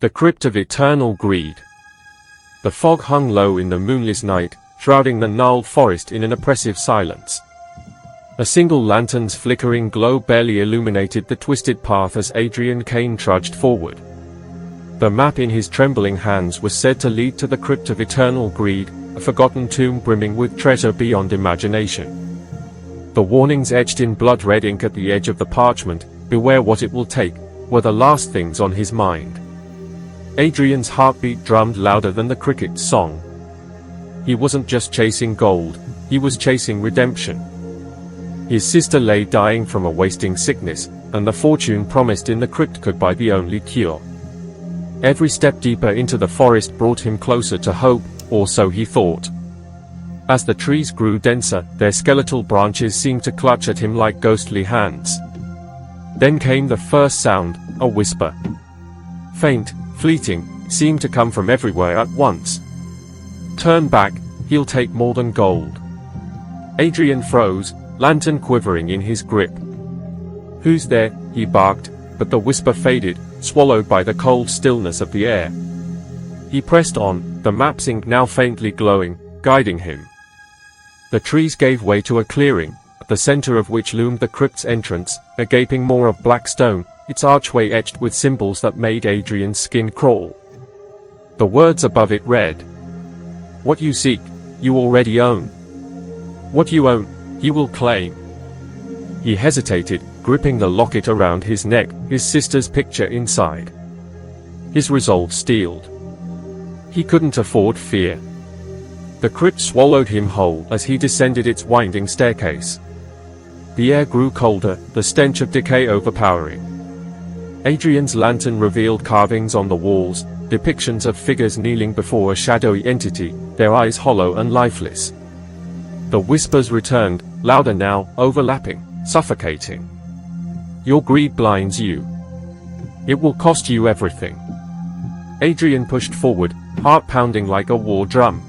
The Crypt of Eternal Greed. The fog hung low in the moonless night, shrouding the gnarled forest in an oppressive silence. A single lantern's flickering glow barely illuminated the twisted path as Adrian Kane trudged forward. The map in his trembling hands was said to lead to the Crypt of Eternal Greed, a forgotten tomb brimming with treasure beyond imagination. The warnings etched in blood-red ink at the edge of the parchment, "Beware what it will take," were the last things on his mind. Adrian's heartbeat drummed louder than the cricket's song. He wasn't just chasing gold, he was chasing redemption. His sister lay dying from a wasting sickness, and the fortune promised in the crypt could buy the only cure. Every step deeper into the forest brought him closer to hope, or so he thought. As the trees grew denser, their skeletal branches seemed to clutch at him like ghostly hands. Then came the first sound, a whisper. Faint, fleeting, seemed to come from everywhere at once. "Turn back, he'll take more than gold." Adrian froze, lantern quivering in his grip. "Who's there?" he barked, but the whisper faded, swallowed by the cold stillness of the air. He pressed on, the map's ink now faintly glowing, guiding him. The trees gave way to a clearing, at the center of which loomed the crypt's entrance, a gaping maw of black stone, its archway etched with symbols that made Adrian's skin crawl. The words above it read, "What you seek, you already own. What you own, he will claim." He hesitated, gripping the locket around his neck, his sister's picture inside. His resolve steeled. He couldn't afford fear. The crypt swallowed him whole as he descended its winding staircase. The air grew colder, the stench of decay overpowering. Adrian's lantern revealed carvings on the walls, depictions of figures kneeling before a shadowy entity, their eyes hollow and lifeless. The whispers returned, louder now, overlapping, suffocating. "Your greed blinds you. It will cost you everything." Adrian pushed forward, heart pounding like a war drum.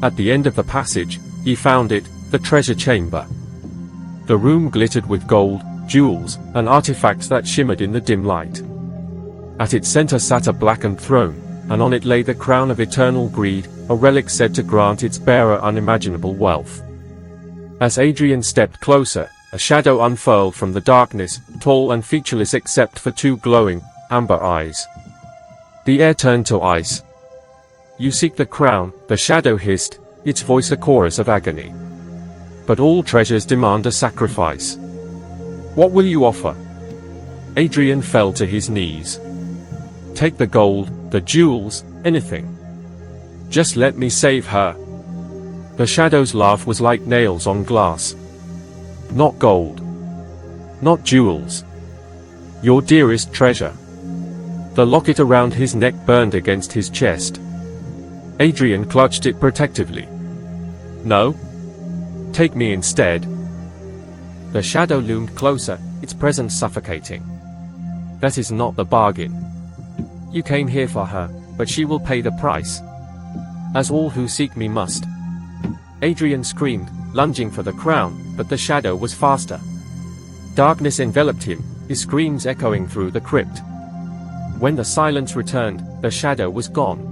At the end of the passage, he found it, the treasure chamber. The room glittered with gold, jewels, and artifacts that shimmered in the dim light. At its center sat a blackened throne, and on it lay the crown of eternal greed, a relic said to grant its bearer unimaginable wealth. As Adrian stepped closer, a shadow unfurled from the darkness, tall and featureless except for two glowing, amber eyes. The air turned to ice. "You seek the crown," the shadow hissed, its voice a chorus of agony. "But all treasures demand a sacrifice. What will you offer?" Adrian fell to his knees. "Take the gold, the jewels, anything. Just let me save her." The shadow's laugh was like nails on glass. "Not gold. Not jewels. Your dearest treasure." The locket around his neck burned against his chest. Adrian clutched it protectively. "No? Take me instead." The shadow loomed closer, its presence suffocating. "That is not the bargain. You came here for her, but she will pay the price. As all who seek me must." Adrian screamed, lunging for the crown, but the shadow was faster. Darkness enveloped him, his screams echoing through the crypt. When the silence returned, the shadow was gone.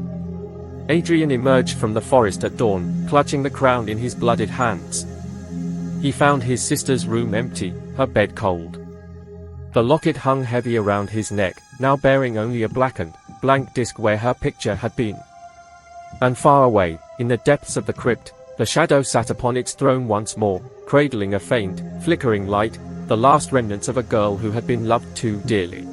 Adrian emerged from the forest at dawn, clutching the crown in his blooded hands. He found his sister's room empty, her bed cold. The locket hung heavy around his neck, now bearing only a blackened, blank disc where her picture had been. And far away, in the depths of the crypt, the shadow sat upon its throne once more, cradling a faint, flickering light, the last remnants of a girl who had been loved too dearly.